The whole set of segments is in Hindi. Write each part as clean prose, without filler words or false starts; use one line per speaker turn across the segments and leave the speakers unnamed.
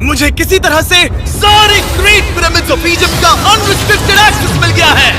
मुझे किसी तरह से सारे ग्रेट पिरामिड्स ऑफ इजिप्ट का अनरिस्ट्रिक्टेड एक्सेस मिल गया है।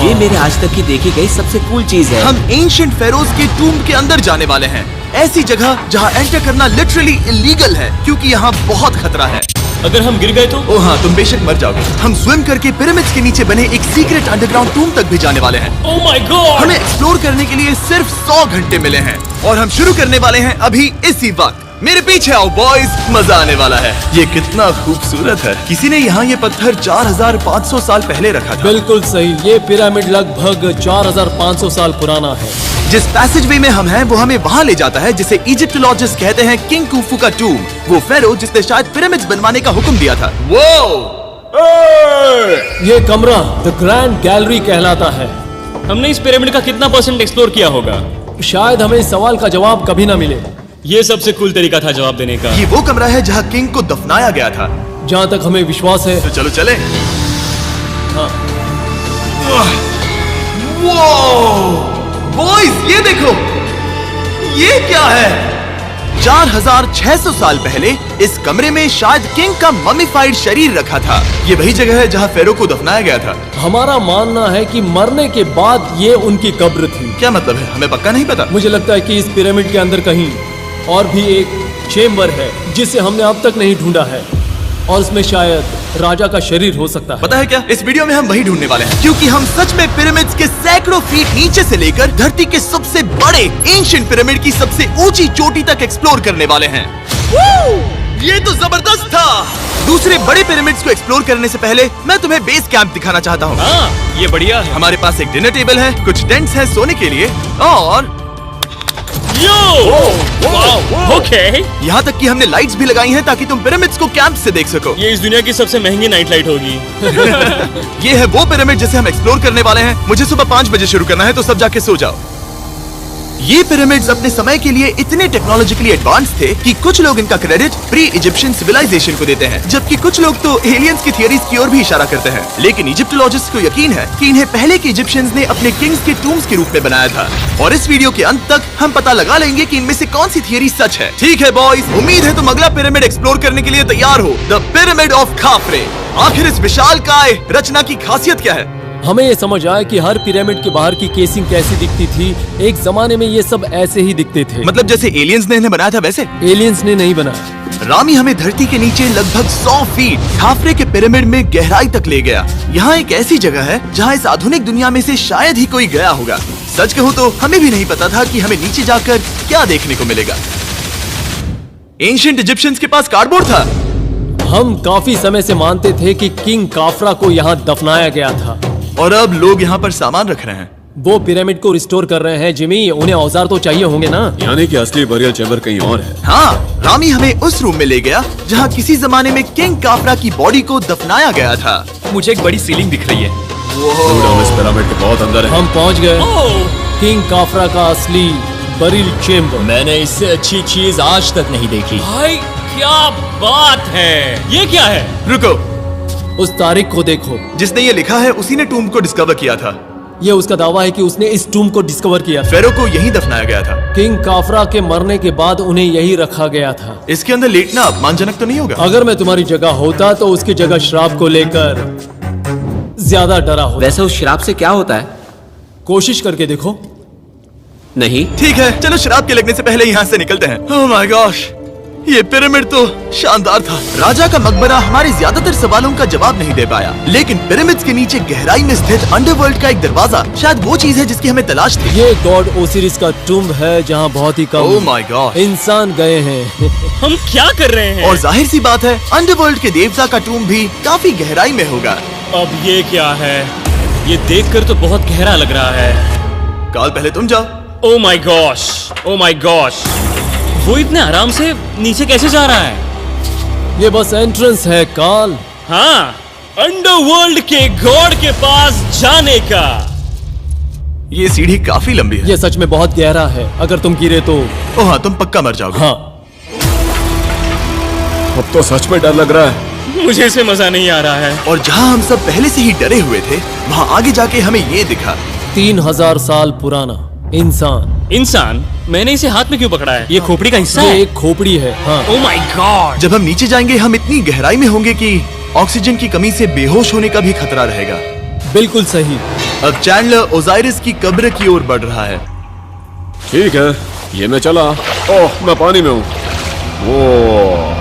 ये मेरे आज तक की देखी गई सबसे कूल चीज है।
हम एंशिएंट फेरोज के टूम के अंदर जाने वाले हैं, ऐसी जगह जहाँ एंटर करना लिटरली इलीगल है क्योंकि यहाँ बहुत खतरा है।
अगर हम गिर गए तो?
ओ हाँ, तुम बेशक मर जाओगे। हम स्विम करके पिरामिड्स के नीचे बने एक सीक्रेट अंडरग्राउंड टूम तक भी जाने वाले हैं।
Oh my God!
हमें एक्सप्लोर करने के लिए सिर्फ 100 घंटे मिले हैं और हम शुरू करने वाले हैं अभी इसी वक्त। मेरे पीछे आओ बॉयज, मजा आने वाला है। ये कितना खूबसूरत है। किसी ने यहाँ ये पत्थर 4500 साल पहले रखा था।
बिल्कुल सही, ये पिरामिड लगभग 4500 साल पुराना है।
जिस पैसेजवे में हम हैं वो हमें वहाँ ले जाता है जिसे इजिप्टोलॉजिस्ट कहते हैं किंग कुफू का टूम, वो फेरो जिसने शायद पिरामिड्स बनवाने का हुक्म दिया था। वो
ये कमरा द ग्रैंड गैलरी कहलाता है।
हमने इस पिरामिड का कितना % एक्सप्लोर किया होगा?
शायद हमें इस सवाल का जवाब कभी न मिले।
ये सबसे कूल तरीका था जवाब देने का।
ये वो कमरा है जहाँ किंग को दफनाया गया था।
जहाँ तक हमें विश्वास है।
तो चलो चले।
हाँ।
बॉयज ये देखो, ये क्या है? 4600 साल पहले इस कमरे में शायद किंग का मम्मीफाइड शरीर रखा था। ये वही जगह है जहाँ फेरो को दफनाया गया था।
हमारा मानना है कि मरने के बाद ये उनकी कब्र थी।
क्या मतलब है? हमें पक्का नहीं पता।
मुझे लगता है कि इस पिरामिड के अंदर कहीं और भी एक चेम्बर है जिसे हमने अब तक नहीं ढूंढा है और उसमें शायद राजा का शरीर हो सकता है।
पता है क्या, इस वीडियो में हम वही ढूंढने वाले हैं क्योंकि हम सच में पिरामिड्स के सैकड़ों फीट नीचे से लेकर धरती के सबसे बड़े एंशिएंट पिरामिड की सबसे ऊंची चोटी तक एक्सप्लोर करने वाले हैं। ये तो जबरदस्त था। दूसरे बड़े पिरामिड्स को एक्सप्लोर करने से पहले मैं तुम्हें बेस कैंप दिखाना चाहता हूँ।
हाँ, ये बढ़िया है।
हमारे पास एक डिनर टेबल है, कुछ टेंट्स हैं सोने के लिए और
ओके।
यहाँ तक कि हमने लाइट्स भी लगाई हैं ताकि तुम पिरामिड्स को कैंप से देख सको।
ये इस दुनिया की सबसे महंगी नाइट लाइट होगी।
ये है वो पिरामिड जिसे हम एक्सप्लोर करने वाले हैं। मुझे सुबह 5 बजे शुरू करना है तो सब जाके सो जाओ। ये पिरामिड्स अपने समय के लिए इतने टेक्नोलॉजिकली एडवांस थे कि कुछ लोग इनका क्रेडिट प्री इजिप्शियन सिविलाइजेशन को देते हैं, जबकि कुछ लोग तो एलियंस की थियरीज की ओर भी इशारा करते हैं। लेकिन इजिप्टोलॉजिस्ट को यकीन है कि इन्हें पहले के इजिप्शियंस ने अपने किंग्स के टूम्स के रूप में बनाया था। और इस वीडियो के अंत तक हम पता लगा लेंगे कि इनमें से कौन सी थियरी सच है। ठीक है बॉयज, उम्मीद है तुम अगला पिरामिड एक्सप्लोर करने के लिए तैयार हो, द पिरामिड ऑफ खाफरे। आखिर इस विशालकाय रचना की खासियत क्या है?
हमें ये समझ आया कि हर पिरामिड के बाहर की केसिंग कैसी दिखती थी। एक जमाने में ये सब ऐसे ही दिखते थे।
मतलब जैसे एलियंस ने इन्हें बनाया था वैसे?
एलियंस ने नहीं बनाया।
रामी हमें धरती के नीचे लगभग 100 फीट खाफरे के पिरामिड में गहराई तक ले गया। यहाँ एक ऐसी जगह है जहाँ इस आधुनिक दुनिया में से शायद ही कोई गया होगा। सच कहूँ तो हमें भी नहीं पता था कि हमें नीचे जाकर क्या देखने को मिलेगा। एंशिएंट इजिप्शियंस के पास कार्डबोर्ड था।
हम काफी समय से मानते थे कि किंग काफरा को यहाँ दफनाया गया था
और अब लोग यहाँ पर सामान रख रहे हैं।
वो पिरामिड को रिस्टोर कर रहे हैं। जिमी, उन्हें औजार तो चाहिए होंगे ना?
यानी कि असली बरियल चैम्बर कहीं और है।
हाँ, रामी हमें उस रूम में ले गया जहाँ किसी जमाने में किंग काफरा की बॉडी को दफनाया गया था।
मुझे एक बड़ी सीलिंग दिख रही है।
हम इस पिरामिड के बहुत अंदर है।
हम पहुँच गए किंग काफरा का असली बरियल चेम्बर।
मैंने इससे अच्छी चीज आज तक नहीं देखी।
भाई क्या बात है! ये क्या है?
रुको,
उस तारीख को देखो।
जिसने ये लिखा है उसी ने टूम को डिस्कवर किया था।
ये उसका दावा है कि उसने इस टूम को डिस्कवर किया।
फेरो को यहीं दफनाया गया था।
किंग काफरा के मरने के बाद उन्हें यहीं रखा गया था।
इसके अंदर लेटना अपमानजनक तो नहीं होगा?
अगर मैं तुम्हारी जगह होता तो उसकी जगह शराब को लेकर ज्यादा डरा होता।
वैसे उस शराब से क्या होता है?
कोशिश करके देखो।
नहीं।
ठीक है, चलो शराब के लगने से पहले यहाँ से निकलते हैं। ओह माय गॉश, ये पिरामिड तो शानदार था। राजा का मकबरा हमारे ज्यादातर सवालों का जवाब नहीं दे पाया, लेकिन पिरामिड्स के नीचे गहराई में स्थित अंडरवर्ल्ड का एक दरवाजा शायद वो चीज है जिसकी हमें तलाश थी।
ये गॉड ओसिरिस का टूम्ब है जहाँ बहुत ही
ओह
कम
माय गॉड
इंसान गए हैं।
हम क्या कर रहे हैं?
और जाहिर सी बात है अंडरवर्ल्ड के देवता का टूम्ब भी काफी गहराई में होगा।
अब ये क्या है? ये देखकर तो बहुत गहरा लग रहा है।
काल, पहले तुम जाओ।
Oh my gosh, oh my gosh, वो इतने आराम से नीचे कैसे जा रहा है?
ये बस एंट्रेंस है काल।
हाँ, अंडरवर्ल्ड के गॉड के पास जाने का।
ये सीढ़ी काफी लंबी है।
ये सच में बहुत गहरा है। अगर तुम गिरे तो
ओह हाँ, तुम पक्का मर जाओगे।
हाँ।
अब तो सच में डर लग रहा है।
मुझे इसमें मजा नहीं आ रहा है।
और जहाँ हम सब पहले से ही डरे हुए थे, वहाँ आगे जाके हमें ये दिखा।
3000 साल पुराना इंसान।
इंसान? मैंने इसे हाथ में क्यों पकड़ा है? ये खोपड़ी का हिस्सा
ये
है?
एक खोपड़ी है। हाँ।
Oh my God!
जब हम नीचे जाएंगे हम इतनी गहराई में होंगे कि ऑक्सीजन की कमी से बेहोश होने का भी खतरा रहेगा।
बिल्कुल सही।
अब चैंडलर ओजाइरिस की कब्र की ओर बढ़ रहा है।
ठीक है, ये मैं चला। ओह, मैं पानी में हूँ। वो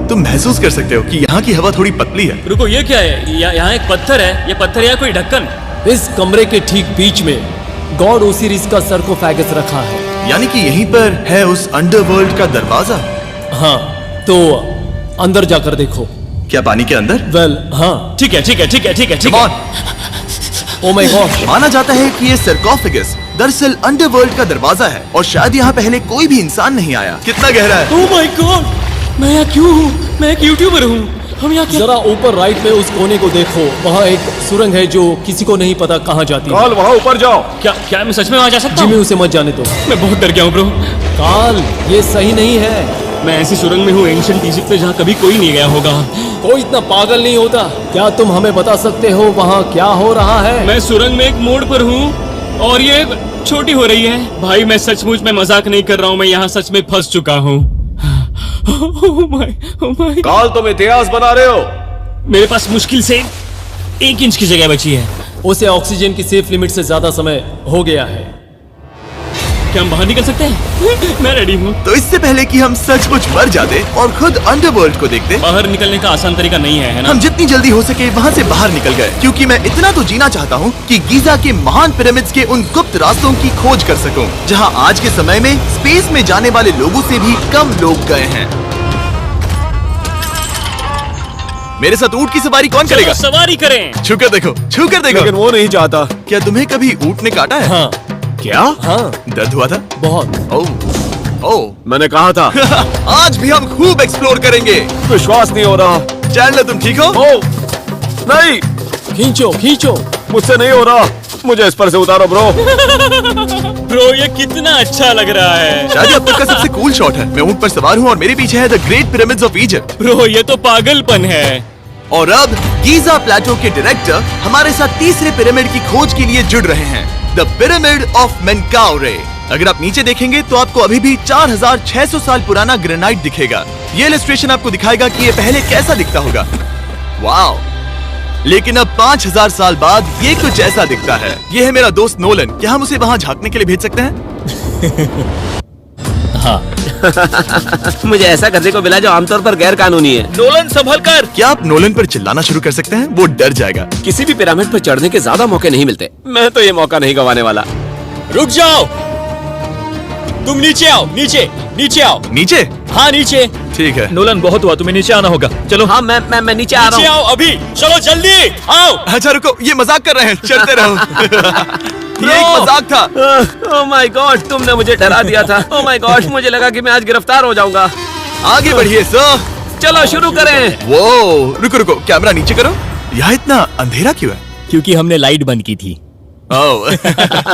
तुम महसूस कर सकते हो कि यहाँ की हवा थोड़ी पतली है।
रुको, ये क्या है? यहाँ एक पत्थर है। ये पत्थर या कोई ढक्कन?
इस कमरे के ठीक बीच में गॉड ओसिरिस का सरकोफेगस रखा है।
यानी कि यहीं पर है उस अंडरवर्ल्ड का दरवाजा।
हाँ, तो अंदर जाकर देखो।
क्या पानी के अंदर?
वेल, हाँ।
ठीक है, ठीक है, ठीक है, ठीक है, ठीक
Come
है।
on!
Oh my God.
माना जाता है कि ये सरकोफेगस दरअसल अंडरवर्ल्ड का दरवाजा है और शायद यहाँ पहले कोई भी इंसान नहीं आया। कितना गहरा है?
Oh my God! मैं यहाँ क्यों हूँ? मैं एक यूट्यूबर हूँ। हम यहाँ क्या?
जरा ऊपर राइट में उस कोने को देखो, वहाँ एक सुरंग है जो किसी को नहीं पता कहाँ जाती है।
काल, वहाँ ऊपर जाओ।
क्या मैं सच में वहाँ जा सकता
जिमी,
हूँ?
उसे मत जाने दो।
मैं बहुत डर गया हूँ ब्रो।
काल, ये सही नहीं है।
मैं ऐसी सुरंग में हूँ एंशिएंट इजिप्ट में जहाँ कभी कोई नहीं गया होगा।
कोई इतना पागल नहीं होता। क्या तुम हमें बता सकते हो वहाँ क्या हो रहा है?
मैं सुरंग में एक मोड़ पर हूँ और ये छोटी हो रही है। भाई मैं सचमुच में मजाक नहीं कर रहा हूँ, मैं यहाँ सच में फंस चुका हूँ। ओह माय
काल, तुम इतिहास बना रहे हो।
मेरे पास मुश्किल से 1 इंच की जगह बची है।
उसे ऑक्सीजन की सेफ लिमिट से ज्यादा समय हो गया है।
क्या हम बाहर निकल सकते हैं? मैं रेडी हूँ।
तो इससे पहले कि हम सचमुच मर जाते और खुद अंडरवर्ल्ड को देखते,
बाहर निकलने का आसान तरीका नहीं है ना?
हम जितनी जल्दी हो सके वहाँ से बाहर निकल गए, क्योंकि मैं इतना तो जीना चाहता हूँ कि गीजा के महान पिरामिड्स के उन गुप्त रास्तों की खोज कर सकूं, जहाँ आज के समय में स्पेस में जाने वाले लोगों से भी कम लोग गए हैं। मेरे साथ ऊंट की सवारी कौन
चलो
करेगा?
सवारी करें।
छू कर देखो, छू कर देखो।
लेकिन वो नहीं चाहता।
क्या तुम्हें कभी ऊंट ने काटा है?
हाँ।
क्या?
हाँ,
दर्द हुआ था?
बहुत।
ओह
मैंने कहा था।
आज भी हम खूब एक्सप्लोर करेंगे।
विश्वास नहीं हो रहा।
चैंडलर, तुम ठीक हो?
ओह, नहीं,
खींचो खींचो।
मुझसे नहीं हो रहा। मुझे इस पर से उतारो ब्रो।
ब्रो ये कितना अच्छा लग रहा है।
शायद ये अब तक का सबसे कूल शॉट है। मैं ऊंट पर सवार हूँ और मेरे पीछे है the great pyramids of Egypt.
Bro ये तो पागलपन है।
और अब गीजा प्लेटो के डायरेक्टर हमारे साथ तीसरे पिरामिड की खोज के लिए जुड़ रहे हैं, द पिरामिड ऑफ मेनकाउरे। अगर आप नीचे देखेंगे तो आपको अभी भी 4600 साल पुराना ग्रेनाइट दिखेगा। ये इलस्ट्रेशन आपको दिखाएगा कि ये पहले कैसा दिखता होगा। वाओ! लेकिन अब 5000 साल बाद ये कुछ ऐसा दिखता है। ये है मेरा दोस्त नोलन। क्या हम उसे वहाँ झांकने के लिए भेज सकते हैं?
मुझे ऐसा करने को मिला जो आमतौर पर गैर कानूनी है।
नोलन संभल कर।
क्या आप नोलन पर चिल्लाना शुरू कर सकते हैं? वो डर जाएगा।
किसी भी पिरामिड पर चढ़ने के ज्यादा मौके नहीं मिलते। मैं तो ये मौका नहीं गंवाने वाला।
रुक जाओ, तुम नीचे आओ। नीचे नीचे आओ।
नीचे?
हाँ नीचे।
ठीक है।
नोलन बहुत हुआ, तुम्हें नीचे आना होगा। चलो
हाँ, मैं नीचे आ
नीचे
रहा हूँ।
आओ अभी। चलो जल्दी आओ।
अच्छा रुको, ये मजाक कर रहे हैं। चलते रहो। ये एक मजाक था।
ओह माय गॉड, तुमने मुझे डरा दिया था। ओह माय गॉड, मुझे लगा कि मैं आज गिरफ्तार हो जाऊंगा।
आगे बढ़िए सर।
चलो शुरू करें।
वो रुको रुको, कैमरा नीचे करो। यहाँ इतना अंधेरा क्यों है?
क्योंकि हमने लाइट बंद की थी।
ओह,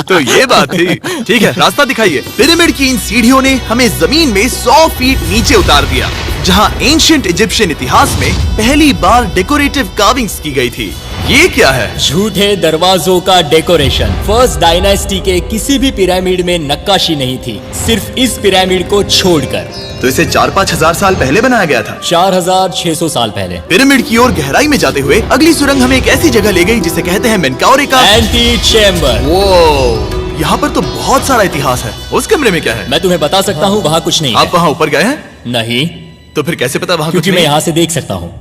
तो ये बात थी। ठीक है, रास्ता दिखाइए। पिरामिड की इन सीढ़ियों ने हमें जमीन में 100 फीट नीचे उतार दिया, जहाँ एंशिएंट इजिप्शियन इतिहास में पहली बार डेकोरेटिव कार्विंग्स की गई थी। ये क्या है?
झूठे दरवाजों का डेकोरेशन। फर्स्ट डायनेस्टी के किसी भी पिरामिड में नक्काशी नहीं थी, सिर्फ इस पिरामिड को छोड़कर।
तो इसे 4-5 हजार साल पहले बनाया गया था।
4600 साल पहले।
पिरामिड की ओर गहराई में जाते हुए अगली सुरंग हमें एक ऐसी जगह ले गई जिसे कहते हैं मेनकाउरे का
एंटी चेम्बर।
वो यहाँ पर तो बहुत सारा इतिहास है। उस कमरे में क्या है?
मैं तुम्हें बता सकता हूँ, वहाँ कुछ नहीं
आप
है।
वहाँ ऊपर गए हैं?
नहीं,
तो फिर कैसे पता वहाँ कुछ
क्योंकि मैं
नहीं?
यहाँ से देख सकता हूँ।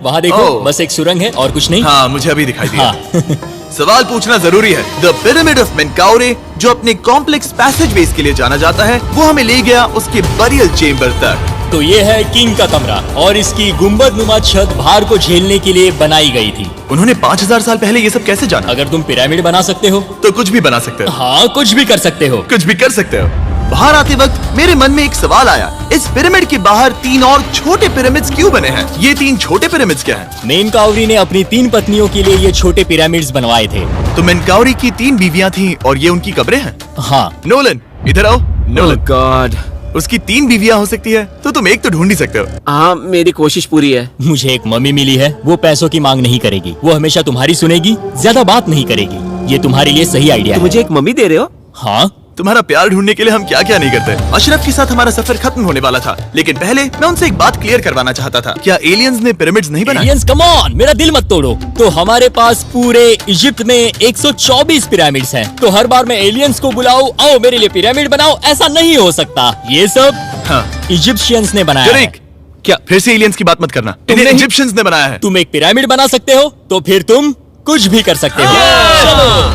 वहाँ देखो,
ओह।
बस एक सुरंग है और कुछ नहीं।
हाँ, मुझे अभी दिखाई दिया।
हाँ।
सवाल पूछना जरूरी है। द पिरामिड ऑफ मेनकाउरे, जो अपने कॉम्प्लेक्स पैसेजवेज के लिए जाना जाता है, वो हमें ले गया उसके बरियल चेम्बर तक।
तो ये है किंग का कमरा और इसकी गुंबदनुमा छत भार को झेलने के लिए बनाई गई थी।
उन्होंने 5000 साल पहले ये सब कैसे जाना?
अगर तुम पिरामिड बना सकते हो
तो कुछ भी बना सकते हो।
हाँ, कुछ भी कर सकते हो।
कुछ भी कर सकते हो। बाहर आते वक्त मेरे मन में एक सवाल आया, इस पिरामिड के बाहर 3 और छोटे पिरामिड्स क्यों बने हैं? ये 3 छोटे पिरामिड्स क्या हैं?
मेनकाउरी ने अपनी 3 पत्नियों के लिए ये छोटे पिरामिड्स बनवाए थे।
तो मेनकाउरी की 3 बीवियां थीं और ये उनकी कब्रें हैं।
हाँ।
नोलन, इधर आओ। नोलन,
गॉड,
उसकी 3 बीवियां हो सकती है, तो तुम एक तो ढूंढ ही सकते हो।
हाँ, मेरी कोशिश पूरी है।
मुझे एक मम्मी मिली है, वो पैसों की मांग नहीं करेगी, वो हमेशा तुम्हारी सुनेगी, ज्यादा बात नहीं करेगी। ये तुम्हारे लिए सही आइडिया
तो
है।
मुझे एक मम्मी दे रहे हो?
हाँ,
तुम्हारा प्यार ढूंढने के लिए हम क्या क्या नहीं करते। अशरफ के साथ हमारा सफर खत्म होने वाला था, लेकिन पहले मैं उनसे एक बात क्लियर करवाना चाहता था। क्या एलियंस ने पिरामिड्स नहीं बनाए?
एलियंस, कम ऑन, मेरा दिल मत तोड़ो। तो हमारे पास पूरे इजिप्ट में 124 पिरामिड्स हैं। तो हर बार मैं एलियंस को बुलाऊं, आओ मेरे लिए पिरामिड बनाओ, ऐसा नहीं हो सकता। ये सब
हाँ,
इजिप्शियंस ने बनाया है।
करेक्ट। क्या फिर से एलियंस की बात मत करना,
तुमने
इन्हें
ही-
इजिप्शियंस ने बनाया है।
तुम एक पिरामिड बना सकते हो, तो फिर तुम कुछ भी कर सकते हो।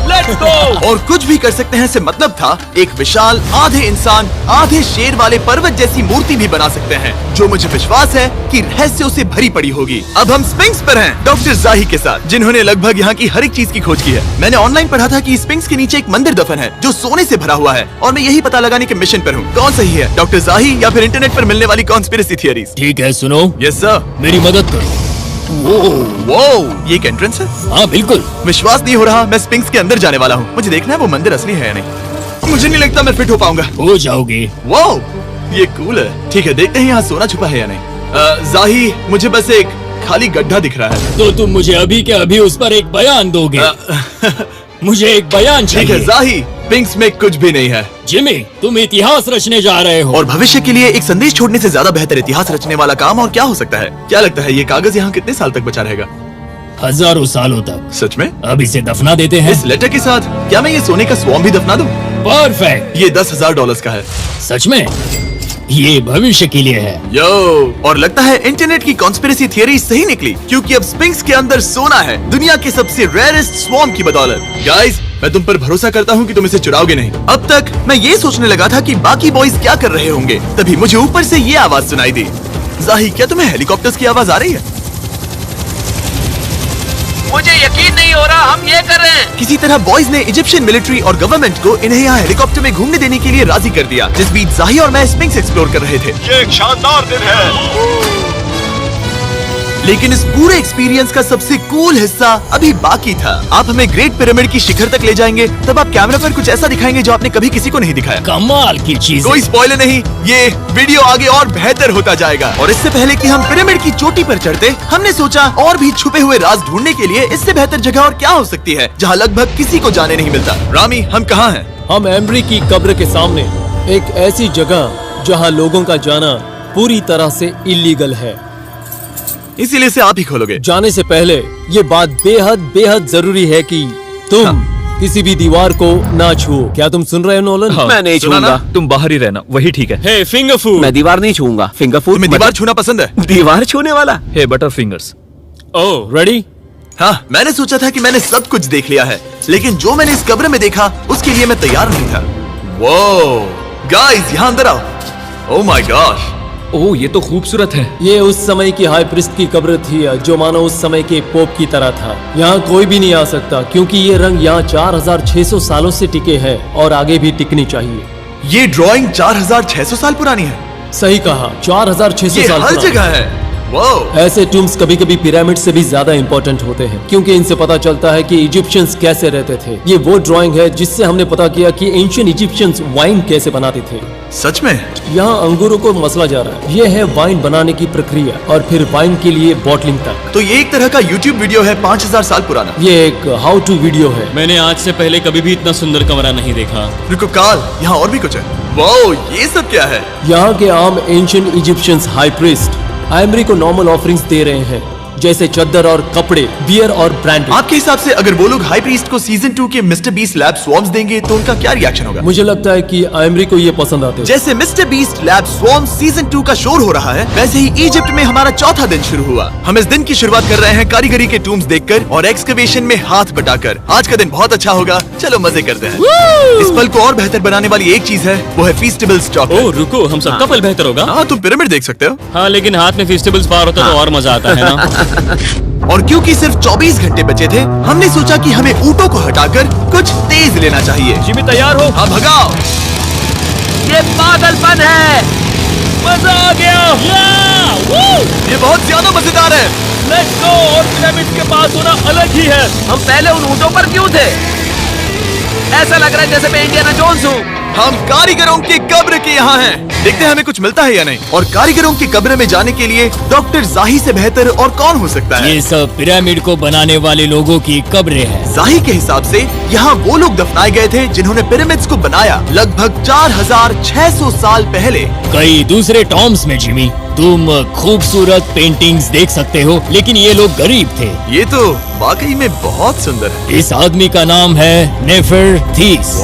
Let's go.
और कुछ भी कर सकते हैं से मतलब था एक विशाल आधे इंसान आधे शेर वाले पर्वत जैसी मूर्ति भी बना सकते हैं, जो मुझे विश्वास है कि रहस्यों से भरी पड़ी होगी। अब हम स्पिंक्स पर हैं, डॉक्टर जाही के साथ, जिन्होंने लगभग यहाँ की हर एक चीज की खोज की है। मैंने ऑनलाइन पढ़ा था कि स्पिंक्स के नीचे एक मंदिर दफन है जो सोने से भरा हुआ है, और मैं यही पता लगाने के मिशन पर हूँ। कौन सही है, डॉक्टर जाही या फिर इंटरनेट पर मिलने वाली कॉन्स्पिरेसी थियरीज?
ठीक है, सुनो,
यस सर।
मेरी मदद करो।
वो ये एक एंट्रेंस है?
हाँ बिल्कुल।
विश्वास नहीं हो रहा, मैं स्पिंक्स के अंदर जाने वाला हूँ। मुझे देखना है वो मंदिर असली है या नहीं। मुझे नहीं लगता मैं फिट हो पाऊंगा।
हो जाओगे।
वाओ, ये कूल है। ठीक है, देखते हैं यहाँ सोना छुपा है या नहीं। जाही, मुझे बस एक खाली गड्ढा दिख रहा है।
तो तुम मुझे अभी के अभी उस पर एक बयान दोगे? मुझे एक बयान
ठीक है
चाहिए।
जाही, स्पिंक्स में कुछ भी नहीं है।
जिमी, तुम इतिहास रचने जा रहे हो।
और भविष्य के लिए एक संदेश छोड़ने से ज्यादा बेहतर इतिहास रचने वाला काम और क्या हो सकता है? क्या लगता है ये कागज यहाँ कितने साल तक बचा रहेगा?
हजारों सालों तक।
सच में?
अब इसे दफना देते हैं।
इस लेटर के साथ क्या मैं ये सोने का स्वॉर्म भी दफना दूं?
परफेक्ट।
ये $10,000 का है।
सच में? ये भविष्य के लिए है।
यो, और लगता है इंटरनेट की कॉन्स्पिरेसी थियरी सही निकली, क्योंकि अब स्पिंक्स के अंदर सोना है, दुनिया के सबसे रेयरेस्ट स्वॉर्म की बदौलत। गाइस, मैं तुम पर भरोसा करता हूँ कि तुम इसे चुराओगे नहीं। अब तक मैं ये सोचने लगा था कि बाकी बॉयज क्या कर रहे होंगे, तभी मुझे ऊपर से ये आवाज सुनाई दी। जाही, क्या तुम्हें हेलीकॉप्टर्स की आवाज आ रही है?
मुझे यकीन नहीं हो रहा हम ये कर रहे हैं।
किसी तरह बॉयज ने इजिप्शियन मिलिट्री और गवर्नमेंट को इन्हें यहाँ हेलीकॉप्टर में घूमने देने के लिए राजी कर दिया, जिस बीच जाही और मैं स्पिंक्स एक्सप्लोर कर रहे थे।
ये एक शानदार दिन है।
लेकिन इस पूरे एक्सपीरियंस का सबसे कूल हिस्सा अभी बाकी था। आप हमें ग्रेट पिरामिड की शिखर तक ले जाएंगे, तब आप कैमरा पर कुछ ऐसा दिखाएंगे जो आपने कभी किसी को नहीं दिखाया।
कमाल की चीज।
कोई स्पॉइलर नहीं, ये वीडियो आगे और बेहतर होता जाएगा। और इससे पहले कि हम पिरामिड की चोटी पर चढ़ते, हमने सोचा और भी छुपे हुए राज ढूंढने के लिए इससे बेहतर जगह और क्या हो सकती है, जहाँ लगभग किसी को जाने नहीं मिलता। रामी, हम कहाँ हैं?
हम एम्ब्री की कब्र के सामने, एक ऐसी जगह जहां लोगों का जाना पूरी तरह से इलीगल है।
इसीलिए से आप ही खोलोगे।
जाने से पहले ये बात बेहद बेहद जरूरी है कि तुम किसी भी दीवार को ना छुओ। क्या तुम सुन रहे हो नोलन?
मैं नहीं
सुना ना?
छूऊंगा।
तुम बाहर ही रहना, वही ठीक है।
हे फिंगर फूड।
मैं दीवार नहीं छूऊंगा। फिंगर फूड
तुम्हें दीवार छूना पसंद है?
दीवार छूने वाला?
हे बटर फिंगर्स।
ओह,
रेडी?
हाँ, मैंने सोचा था कि मैंने सब कुछ देख लिया है, लेकिन जो मैंने इस कब्र में देखा उसके लिए मैं तैयार नहीं था। वो गाइस, यहाँ अंदर आओ। ओह माय गॉश,
ओह, ये तो खूबसूरत है।
ये उस समय की हाई प्रिस्ट की कब्र थी, जो मानो उस समय के पोप की तरह था। यहाँ कोई भी नहीं आ सकता, क्योंकि ये रंग यहाँ 4600 सालों से टिके हैं और आगे भी टिकनी चाहिए।
ये ड्राइंग 4600 साल पुरानी है।
सही कहा, 4600
ये
साल
हर
पुरानी।
जगह है। वो
ऐसे टूम्स कभी कभी पिरामिड से भी ज्यादा इंपॉर्टेंट होते हैं, क्योंकि इनसे पता चलता है कि इजिप्शियंस कैसे रहते थे। ये वो ड्राइंग है जिससे हमने पता किया कि एंशिएंट इजिप्शियंस वाइन कैसे बनाते थे।
सच में?
यहाँ अंगूरों को मसला जा रहा है। ये है वाइन बनाने की प्रक्रिया और फिर वाइन के लिए बॉटलिंग तक।
तो ये एक तरह का YouTube वीडियो है 5000 साल पुराना।
ये एक हाउ टू वीडियो है।
मैंने आज से पहले कभी भी इतना सुंदर कमरा नहीं देखा।
रुको काल, यहाँ और भी कुछ है। वो ये सब क्या है?
यहाँ के आम ancient Egyptians high priest Embry को नॉर्मल ऑफरिंग्स दे रहे हैं, जैसे चद्दर और कपड़े, बियर और ब्रांड।
आपके हिसाब से अगर वो लोग हाई प्रीस्ट को सीजन 2 के मिस्टर बीस्ट लैब स्वॉर्म्स देंगे तो उनका क्या रिएक्शन होगा?
मुझे लगता है कि एम्ब्री को ये पसंद आते हैं।
जैसे मिस्टर बीस्ट लैब स्वॉर्म्स सीजन 2 का शोर हो रहा है, वैसे ही इजिप्ट में हमारा चौथा दिन शुरू हुआ। हम इस दिन की शुरुआत कर रहे हैं कारीगरी के टूम्स देखकर और एक्सकवेशन में हाथ बटाकर। आज का दिन बहुत अच्छा होगा, चलो मजे करते हैं। इस पल को और बेहतर बनाने वाली एक चीज है, वो है फीस्टेबल्स चॉकलेट।
ओह रुको, हम सबका पल बेहतर होगा।
हाँ, तुम पिरामिड देख सकते हो।
हाँ, लेकिन हाथ में फेस्टिवल्स बार होता तो और मजा आता है ना।
और क्योंकि सिर्फ 24 घंटे बचे थे, हमने सोचा कि हमें ऊँटों को हटाकर कुछ तेज लेना चाहिए।
जिमी तैयार हो?
हाँ, भगाओ।
ये पागलपन है।
मजा आ गया।
ये बहुत ज्यादा मजेदार है।
Let's go. और पिरामिड के पास होना अलग ही है।
हम पहले उन ऊँटों पर क्यों थे? ऐसा लग रहा है जैसे मैं इंडियाना जोन्स हूँ।
हम कारीगरों की कब्र के यहाँ हैं। देखते हैं हमें कुछ मिलता है या नहीं। और कारीगरों की कब्र में जाने के लिए डॉक्टर जाही से बेहतर और कौन हो सकता है।
ये सब पिरामिड को बनाने वाले लोगों की कब्रें हैं।
जाही के हिसाब से यहाँ वो लोग दफनाए गए थे जिन्होंने पिरामिड्स को बनाया लगभग 4600 साल पहले।
कई दूसरे टॉम्स में जिमी, तुम खूबसूरत पेंटिंग्स देख सकते हो, लेकिन ये लोग गरीब थे।
ये तो वाकई में बहुत सुंदर है।
इस आदमी का नाम है नेफरथीस।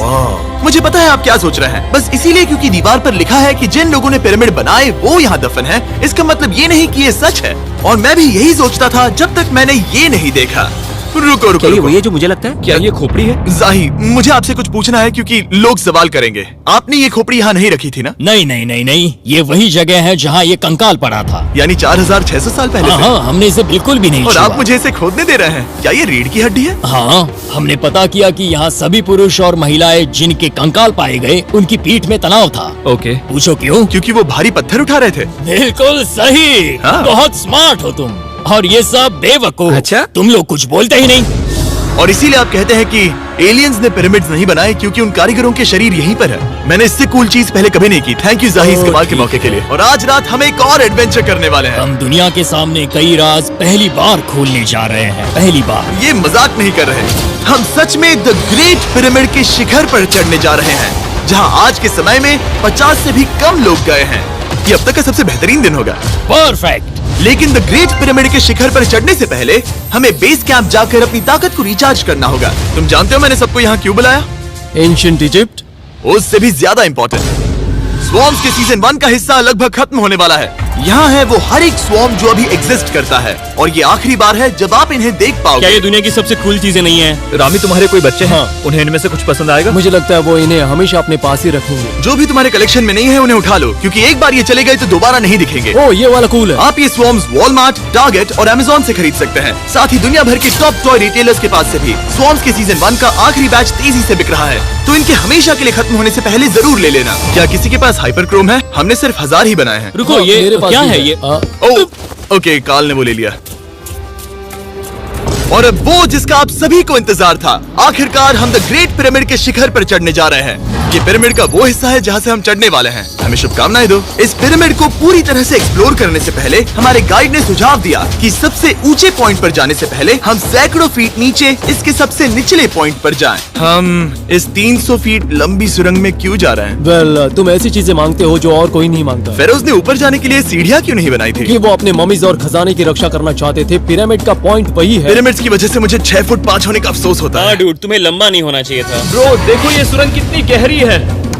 मुझे पता है आप क्या सोच रहे हैं, बस इसीलिए क्योंकि दीवार पर लिखा है कि जिन लोगों ने पिरामिड बनाए वो यहाँ दफन है, इसका मतलब ये नहीं कि ये सच है। और मैं भी यही सोचता था जब तक मैंने ये नहीं देखा। रुको रुको, रुको।
ये जो मुझे लगता है, क्या ये खोपड़ी है?
जाही, मुझे आपसे कुछ पूछना है क्योंकि लोग सवाल करेंगे। आपने ये खोपड़ी यहाँ नहीं रखी थी ना?
नहीं नहीं नहीं नहीं, ये वही जगह है जहाँ ये कंकाल पड़ा था।
यानी 4600 साल पहले से?
हाँ, हमने इसे बिल्कुल भी नहीं
और
छुआ।
आप मुझे इसे खोदने दे रहे हैं? क्या ये रीढ़ की हड्डी है?
हाँ, हमने पता किया कि यहाँ सभी पुरुष और महिलाएं जिनके कंकाल पाए गए उनकी पीठ में तनाव था।
ओके।
पूछो क्यों?
क्योंकि वो भारी पत्थर उठा रहे थे।
बिल्कुल सही।
हाँ।
बहुत स्मार्ट हो तुम। और ये सब बेवकूफ।
अच्छा?
तुम लोग कुछ बोलते ही नहीं।
और इसीलिए आप कहते हैं कि एलियंस ने पिरामिड्स नहीं बनाए क्योंकि उन कारीगरों के शरीर यहीं पर है। मैंने इससे कूल चीज पहले कभी नहीं की। थैंक यू जाही इस कमाल के मौके के लिए। और आज रात हम एक और एडवेंचर करने वाले हैं।
हम दुनिया के सामने कई राज पहली बार खोलने जा रहे हैं। पहली बार।
ये मजाक नहीं कर रहे। हम सच में द ग्रेट पिरामिड के शिखर पर चढ़ने जा रहे हैं, जहाँ आज के समय में 50 से भी कम लोग गए हैं। ये अब तक का सबसे बेहतरीन दिन होगा।
परफेक्ट।
लेकिन द ग्रेट पिरामिड के शिखर पर चढ़ने से पहले हमें बेस कैंप जाकर अपनी ताकत को रिचार्ज करना होगा। तुम जानते हो मैंने सबको यहाँ क्यों बुलाया?
Ancient Egypt.
उससे भी ज्यादा इंपॉर्टेंट, स्वॉर्म्स के सीजन 1 का हिस्सा लगभग खत्म होने वाला है। यहाँ है वो हर एक स्वॉर्म जो अभी एग्जिस्ट करता है, और ये आखिरी बार है जब आप इन्हें देख
क्या
पाओगे।
ये दुनिया की सबसे कूल चीजें नहीं है?
रामी, तुम्हारे कोई बच्चे हैं?
हाँ।
उन्हें इनमें से कुछ पसंद आएगा?
मुझे लगता है वो इन्हें हमेशा अपने पास ही रखेंगे।
जो भी तुम्हारे कलेक्शन में नहीं है उन्हें उठा लो, क्योंकि एक बार ये चले गए तो दोबारा नहीं दिखेंगे।
ओ, ये वाला कूल है।
आप ये स्वॉर्म्स वॉलमार्ट, टारगेट और अमेज़न से खरीद सकते हैं। साथ ही दुनिया भर के टॉप टॉय रिटेलर्स के पास से भी। स्वॉर्म्स के सीजन 1 का आखिरी बैच तेजी से बिक रहा है, तो इनके हमेशा के लिए खत्म होने से पहले जरूर ले लेना। क्या किसी के पास हाइपर क्रोम है? हमने सिर्फ 1000 ही बनाए हैं।
रुको, ये
मेरे पास
क्या
भी
है ये?
ओह, ओके, काल ने वो ले लिया। और अब वो जिसका आप सभी को इंतजार था, आखिरकार हम द ग्रेट पिरामिड के शिखर पर चढ़ने जा रहे हैं। ये पिरामिड का वो हिस्सा है जहाँ से हम चढ़ने वाले हैं। हमें शुभकामनाएं दो। इस पिरामिड को पूरी तरह से एक्सप्लोर करने से पहले हमारे गाइड ने सुझाव दिया कि सबसे ऊंचे पॉइंट पर जाने से पहले हम सैकड़ों फीट नीचे इसके सबसे निचले पॉइंट पर जाएं। हम इस 300 फीट लंबी सुरंग में क्यों जा रहे हैं?
वेल, तुम ऐसी चीजें मांगते हो जो और कोई नहीं मांगता।
फेरोज ने ऊपर जाने के लिए सीढ़ियाँ क्यों नहीं बनाई थी?
कि वो अपने मम्मीज और खजाने की रक्षा करना चाहते थे। पिरामिड का पॉइंट वही है।
पिरामिड्स की वजह से मुझे 6 फुट 5 होने का अफसोस होता
हाँ
है।
डूड, तुम्हें लंबा नहीं होना चाहिए था।
ब्रो, देखो ये सुरंग कितनी गहरी है।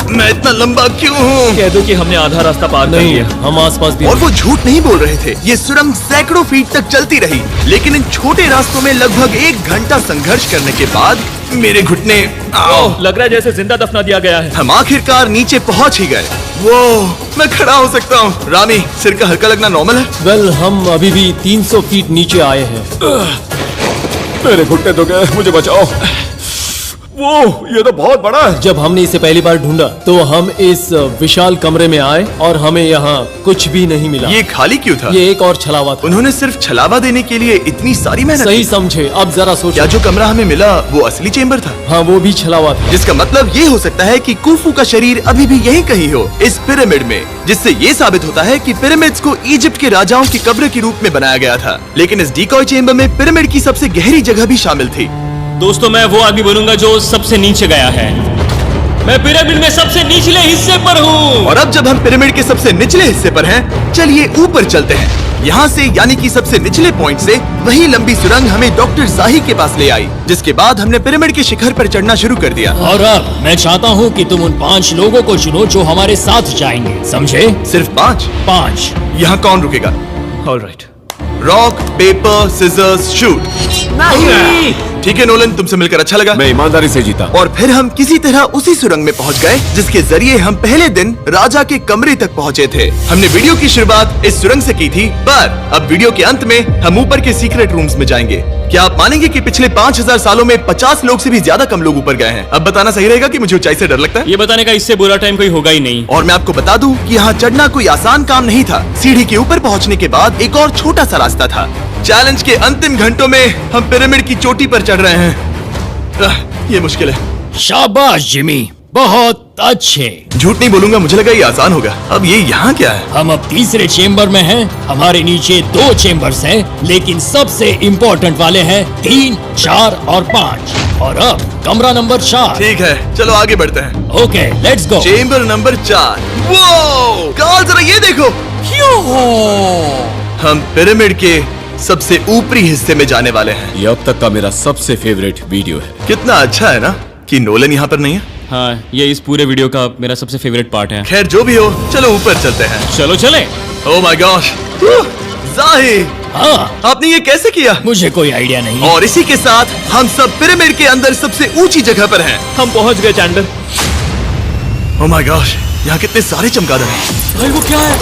मैं इतना लंबा क्यों हूँ?
कह दो कि हमने आधा रास्ता पार कर
नहीं,
लिया।
हम आसपास भी
और वो झूठ नहीं बोल रहे थे। ये सुरंग सैकड़ों फीट तक चलती रही, लेकिन इन छोटे रास्तों में लगभग 1 घंटा संघर्ष करने के बाद मेरे घुटने
ओह, लग रहा है जैसे जिंदा दफना दिया गया है।
हम आखिरकार नीचे पहुंच ही गए। वो मैं खड़ा हो सकता हूँ। रामी, सिर का हल्का लगना नॉर्मल है?
वेल, हम अभी भी 300 फीट नीचे आए हैं।
मेरे घुटने तो गए, मुझे बचाओ। वो ये तो बहुत बड़ा है।
जब हमने इसे पहली बार ढूंढा तो हम इस विशाल कमरे में आए और हमें यहाँ कुछ भी नहीं मिला।
ये खाली क्यों था?
ये एक और छलावा था।
उन्होंने सिर्फ छलावा देने के लिए इतनी सारी मेहनत
सही
की।
समझे। अब जरा सोचो।
क्या जो कमरा हमें मिला वो असली चेंबर था?
हाँ, वो भी छलावा था।
जिसका मतलब ये हो सकता है कि कुफू का शरीर अभी भी यहीं कहीं हो, इस पिरामिड में, जिससे ये साबित होता है कि पिरामिड्स को इजिप्ट के राजाओं की कब्र के रूप में बनाया गया था। लेकिन इस डिकॉय चेंबर में पिरामिड की सबसे गहरी जगह भी शामिल थी।
दोस्तों, मैं वो आदमी बनूंगा जो सबसे नीचे गया है। मैं पिरामिड में सबसे निचले हिस्से पर हूँ।
और अब जब हम पिरामिड के सबसे निचले हिस्से पर हैं, चलिए ऊपर चलते हैं। यहाँ से, यानी कि सबसे निचले पॉइंट से, वही लंबी सुरंग हमें डॉक्टर जाही के पास ले आई, जिसके बाद हमने पिरामिड के शिखर पर चढ़ना शुरू कर दिया।
और अब मैं चाहता हूँ कि तुम उन 5 लोगों को चुनो जो हमारे साथ जाएंगे, समझे?
सिर्फ 5?
5।
यहाँ कौन रुकेगा?
Alright.
Rock, paper, scissors, shoot. ठीक है नोलन, तुमसे मिलकर अच्छा लगा।
मैं ईमानदारी से जीता।
और फिर हम किसी तरह उसी सुरंग में पहुंच गए जिसके जरिए हम पहले दिन राजा के कमरे तक पहुंचे थे। हमने वीडियो की शुरुआत इस सुरंग से की थी, पर अब वीडियो के अंत में हम ऊपर के सीक्रेट रूम्स में जाएंगे। क्या आप मानेंगे कि पिछले 5000 सालों में 50 लोग से भी ज्यादा कम लोग ऊपर गए हैं? अब बताना सही रहेगा कि मुझे ऊंचाई से डर लगता है।
ये बताने का इससे बुरा टाइम कोई होगा ही नहीं।
और मैं आपको बता दूं कि यहाँ चढ़ना कोई आसान काम नहीं था। सीढ़ी के ऊपर पहुँचने के बाद एक और छोटा सा रास्ता था। चैलेंज के अंतिम घंटों में हम पिरामिड की चोटी पर चढ़ रहे हैं। ये मुश्किल है।
शाबाश जिमी, बहुत अच्छे।
झूठ नहीं बोलूंगा, मुझे लगा ये आसान होगा। अब ये यहाँ क्या है?
हम अब तीसरे चेम्बर में हैं। हमारे नीचे 2 चेम्बर्स हैं, लेकिन सबसे इम्पोर्टेंट वाले हैं 3, 4 और 5। और अब कमरा नंबर 4।
ठीक है, चलो आगे बढ़ते हैं।
Okay, let's go.
Chamber number 4। वो कार्ल, जरा ये देखो। हम पिरामिड के सबसे ऊपरी हिस्से में जाने वाले हैं।
ये अब तक का मेरा सबसे फेवरेट वीडियो है।
कितना अच्छा है ना कि नोलन यहाँ पर नहीं है।
हाँ, ये इस पूरे वीडियो का मेरा सबसे फेवरेट पार्ट है।
खैर जो भी हो, चलो ऊपर चलते हैं।
चलो चले।
ओह माय गॉश, जाहिर,
हाँ,
आपने ये कैसे किया?
मुझे कोई आइडिया नहीं।
और इसी के साथ हम सब पिरामिड के अंदर सबसे ऊंची जगह पर हैं।
हम पहुंच गए चैंडलर।
ओह माय गॉश, यहाँ कितने सारे चमगादड़ हैं।
भाई वो क्या है?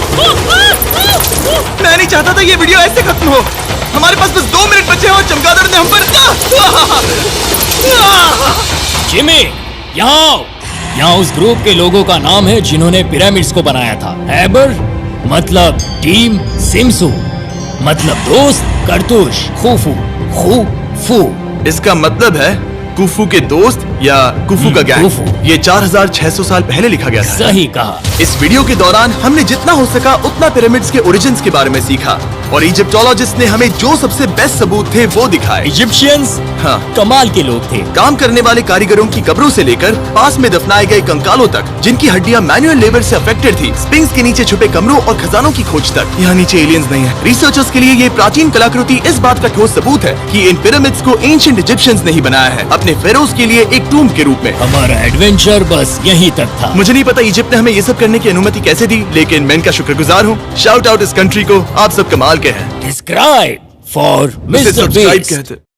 मैं नहीं चाहता था ये वीडियो ऐसे खत्म हो। हमारे पास बस 2 मिनट बचे हैं और चमगादड़ ने हम पर
जिमी, यहाँ आओ। यहाँ उस ग्रुप के लोगों का नाम है जिन्होंने पिरामिड्स को बनाया था। एबर मतलब टीम, सिमसू मतलब दोस्त, करतूश, खूफू, खूफू।
इसका मतलब है कुफू के दोस्त या कुफू का गैंग।
कुफू।
ये 4600 साल पहले लिखा गया था।
सही कहा।
इस वीडियो के दौरान हमने जितना हो सका उतना पिरामिड्स के ओरिजिन्स के बारे में सीखा और इजिप्टोलॉजिस्ट ने हमें जो सबसे बेस्ट सबूत थे वो दिखाए।
इजिप्शियंस
हाँ,
कमाल के लोग थे।
काम करने वाले कारीगरों की कब्रों से लेकर पास में दफनाए गए कंकालों तक, जिनकी हड्डियां मैनुअल लेबर से अफेक्टेड थी, स्पिंक्स के नीचे छुपे कमरों और खजानों की खोज तक। यहाँ नीचे एलियंस नहीं है। रिसर्चर्स के लिए ये प्राचीन कलाकृति इस बात का ठोस सबूत है कि इन पिरामिड्स को एंशिएंट इजिप्शियंस ने ही बनाया है, अपने फेरोज के लिए एक टूम्ब के रूप में।
हमारा एडवेंचर बस यहीं तक था।
मुझे नहीं पता इजिप्ट ने हमें ये सब करने की अनुमति कैसे दी, लेकिन मैं इनका शुक्रगुजार हूँ। शाउट आउट इस कंट्री को, आप सब कमाल के हैं।
डिस्क्राइब फॉर
उसे
मिस्टर
सब्सक्राइब
बीस्ट।
कहते